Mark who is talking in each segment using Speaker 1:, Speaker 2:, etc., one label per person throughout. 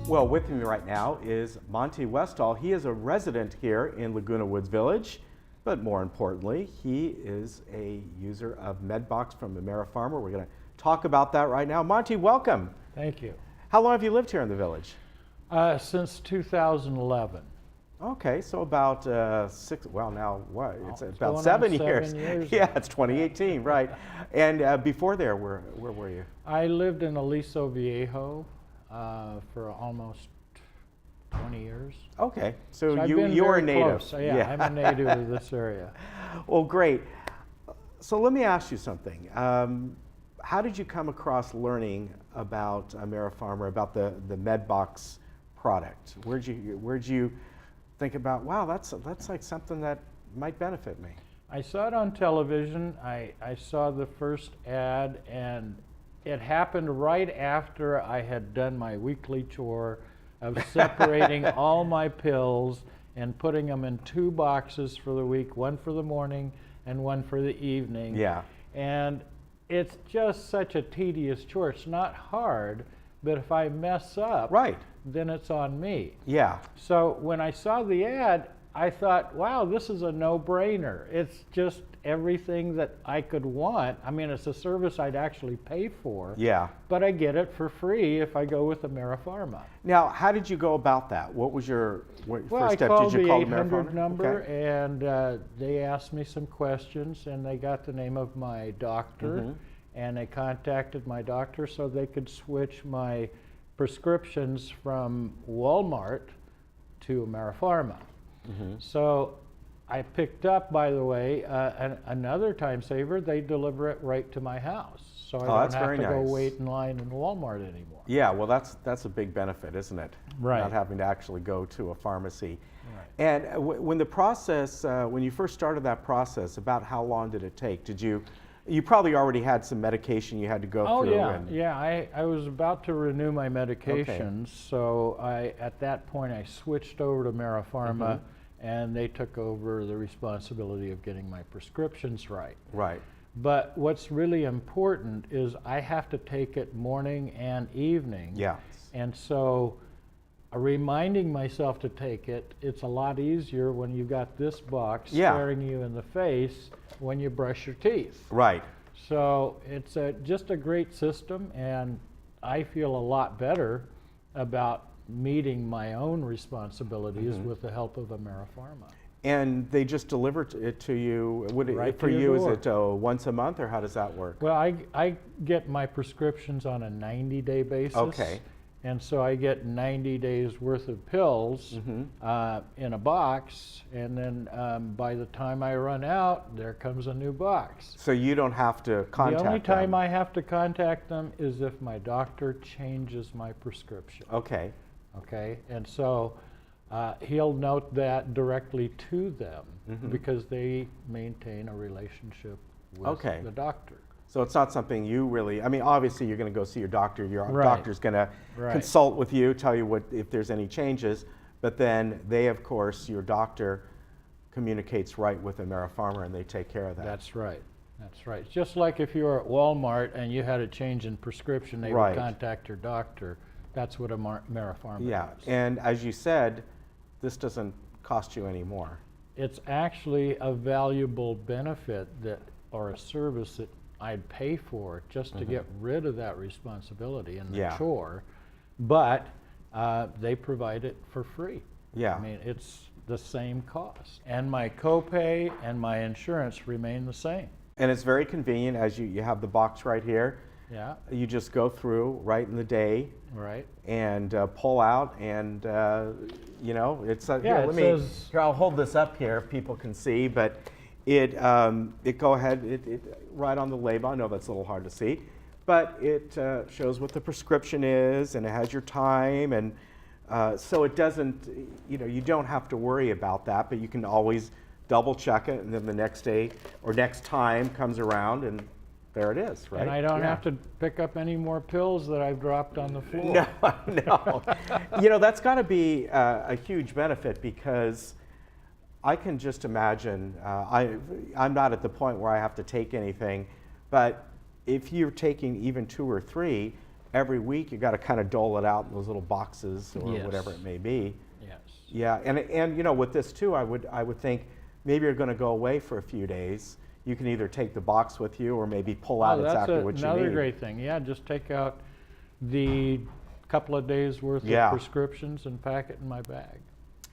Speaker 1: Well, with me right now is Monty Westall. He is a resident here in Laguna Woods Village, but more importantly, he is a user of MedBox from AmeriFarmer. We're going to talk about that right now. Monty, welcome.
Speaker 2: Thank you.
Speaker 1: How long have you lived here in the village?
Speaker 2: Since 2011.
Speaker 1: Okay, so about now what? It's about
Speaker 2: going on
Speaker 1: 7 years.
Speaker 2: 7 years
Speaker 1: Yeah,
Speaker 2: now.
Speaker 1: it's 2018, right. And before there, where were you?
Speaker 2: I lived in Aliso Viejo for almost 20 years.
Speaker 1: Okay, so
Speaker 2: I've been
Speaker 1: you're a
Speaker 2: very
Speaker 1: native.
Speaker 2: close. Yeah, I'm a native of this area.
Speaker 1: Well, great. So let me ask you something. How did you come across learning about AmeriFarmer, about the MedBox product? Where'd you think about, wow, that's like something that might benefit me?
Speaker 2: I saw it on television. I saw the first ad, and it happened right after I had done my weekly chore of separating all my pills and putting them in 2 boxes for the week, one for the morning and one for the evening.
Speaker 1: Yeah.
Speaker 2: And it's just such a tedious chore. It's not hard, but if I mess up,
Speaker 1: Right.
Speaker 2: then it's on me.
Speaker 1: Yeah.
Speaker 2: So when I saw the ad, I thought, wow, this is a no-brainer. It's just everything that I could want. I mean, it's a service I'd actually pay for,
Speaker 1: Yeah.
Speaker 2: but I get it for free if I go with AmeriFarmer.
Speaker 1: Now, how did you go about that? What was your
Speaker 2: Well,
Speaker 1: first
Speaker 2: I
Speaker 1: step?
Speaker 2: called
Speaker 1: Did you
Speaker 2: the
Speaker 1: call
Speaker 2: 800
Speaker 1: AmeriFarmer?
Speaker 2: number,
Speaker 1: Okay.
Speaker 2: and they asked me some questions, and they got the name of my doctor,
Speaker 1: Mhm.
Speaker 2: and they contacted my doctor so they could switch my prescriptions from Walmart to AmeriFarmer.
Speaker 1: Mhm.
Speaker 2: So I picked up, by the way, another time saver. They deliver it right to my house, so I
Speaker 1: that's
Speaker 2: don't have
Speaker 1: very
Speaker 2: to go
Speaker 1: nice.
Speaker 2: wait in line in Walmart anymore.
Speaker 1: Yeah, well, that's a big benefit, isn't it?
Speaker 2: Right.
Speaker 1: Not having to actually go to a pharmacy.
Speaker 2: Right.
Speaker 1: And when the process, when you first started that process, about how long did it take? You probably already had some medication you had to go
Speaker 2: Oh
Speaker 1: through.
Speaker 2: yeah. I was about to renew my medications, so at that point I switched over to AmeriFarmer, and they took over the responsibility of getting my prescriptions right.
Speaker 1: Right.
Speaker 2: But what's really important is I have to take it morning and evening.
Speaker 1: Yeah.
Speaker 2: And so reminding myself to take it, it's a lot easier when you got this box
Speaker 1: Yeah.
Speaker 2: staring you in the face when you brush your teeth.
Speaker 1: Right.
Speaker 2: So it's just a great system, and I feel a lot better about meeting my own responsibilities with the help of AmeriFarmer.
Speaker 1: And they just deliver it to you.
Speaker 2: Right
Speaker 1: For
Speaker 2: to
Speaker 1: you,
Speaker 2: your
Speaker 1: is
Speaker 2: door.
Speaker 1: it once a month, or how does that work?
Speaker 2: Well, I get my prescriptions on a 90-day basis.
Speaker 1: Okay.
Speaker 2: And so I get 90 days worth of pills in a box, and then by the time I run out, there comes a new box.
Speaker 1: So you don't have to contact
Speaker 2: The only time
Speaker 1: them.
Speaker 2: I have to contact them is if my doctor changes my prescription.
Speaker 1: Okay.
Speaker 2: Okay, and so he'll note that directly to them because they maintain a relationship with
Speaker 1: Okay.
Speaker 2: the doctor.
Speaker 1: So it's not something you really, I mean, obviously you're going to go see your doctor. Your
Speaker 2: Right.
Speaker 1: doctor's going to
Speaker 2: Right.
Speaker 1: consult with you, tell you if there's any changes, but then they, of course, your doctor communicates right with AmeriFarmer, and they take care of that.
Speaker 2: That's right. That's right. It's just like if you were at Walmart and you had a change in prescription, they
Speaker 1: Right.
Speaker 2: would contact your doctor. That's what AmeriFarmer
Speaker 1: Yeah,
Speaker 2: does.
Speaker 1: and as you said, this doesn't cost you any more.
Speaker 2: It's actually a valuable benefit or a service that I'd pay for just to get rid of that responsibility and the
Speaker 1: Yeah.
Speaker 2: chore, but they provide it for free.
Speaker 1: Yeah.
Speaker 2: I mean, it's the same cost. And my copay and my insurance remain the same.
Speaker 1: And it's very convenient, as you have the box right here.
Speaker 2: Yeah,
Speaker 1: You just go through right in the day
Speaker 2: right.
Speaker 1: and pull out, and it's
Speaker 2: Yeah,
Speaker 1: here.
Speaker 2: it
Speaker 1: Let me.
Speaker 2: says-
Speaker 1: Here, I'll hold this up here if people can see, but it go ahead. It right on the label. I know that's a little hard to see, but it shows what the prescription is, and it has your time, and so it doesn't. You don't have to worry about that, but you can always double check it, and then the next day or next time comes around, and there it is, right?
Speaker 2: And I don't
Speaker 1: Yeah.
Speaker 2: have to pick up any more pills that I've dropped on the floor.
Speaker 1: No. That's got to be a huge benefit, because I can just imagine, I'm not at the point where I have to take anything, but if you're taking even 2 or 3, every week you got to kind of dole it out in those little boxes or
Speaker 2: Yes.
Speaker 1: whatever it may be.
Speaker 2: Yes.
Speaker 1: Yeah, and you know, with this too, I would think maybe you're going to go away for a few days. You can either take the box with you or maybe pull out exactly what you need.
Speaker 2: Another great thing. Yeah, just take out the couple of days worth
Speaker 1: Yeah.
Speaker 2: of prescriptions and pack it in my bag.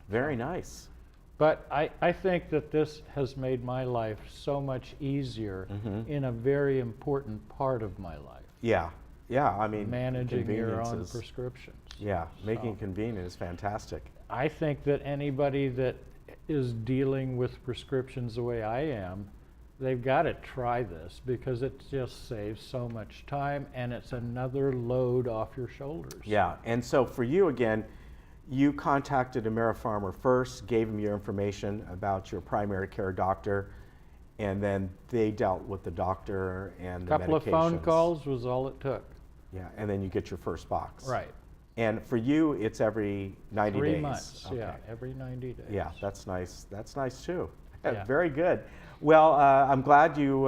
Speaker 1: Very nice.
Speaker 2: But I think that this has made my life so much easier in a very important part of my life.
Speaker 1: Yeah, yeah. I mean,
Speaker 2: Managing your own
Speaker 1: convenience is-
Speaker 2: prescriptions.
Speaker 1: Yeah, making it
Speaker 2: So,
Speaker 1: convenient is fantastic.
Speaker 2: I think that anybody that is dealing with prescriptions the way I am, they've got to try this because it just saves so much time and it's another load off your shoulders.
Speaker 1: Yeah, and so for you again, you contacted AmeriFarmer first, gave them your information about your primary care doctor, and then they dealt with the doctor and the
Speaker 2: Couple of phone
Speaker 1: medications.
Speaker 2: calls was all it took.
Speaker 1: Yeah, and then you get your first box.
Speaker 2: Right.
Speaker 1: And for you, it's every 90 days.
Speaker 2: 3 months,
Speaker 1: Okay.
Speaker 2: yeah, every 90 days.
Speaker 1: Yeah, that's nice. That's nice too.
Speaker 2: Yeah.
Speaker 1: Very good. Well, I'm glad you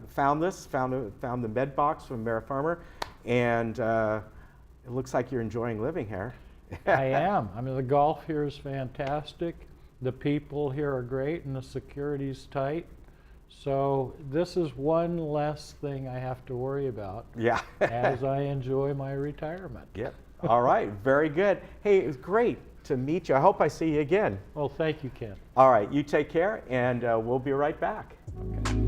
Speaker 1: found this, found the MedBox from AmeriFarmer, and it looks like you're enjoying living here.
Speaker 2: I am. I mean, the golf here is fantastic. The people here are great and the security's tight. So this is one less thing I have to worry about
Speaker 1: Yeah.
Speaker 2: as I enjoy my retirement.
Speaker 1: Yep. All right. Very good. Hey, it was great to meet you. I hope I see you again.
Speaker 2: Well, thank you, Ken.
Speaker 1: All right. You take care, and we'll be right back.
Speaker 2: Okay.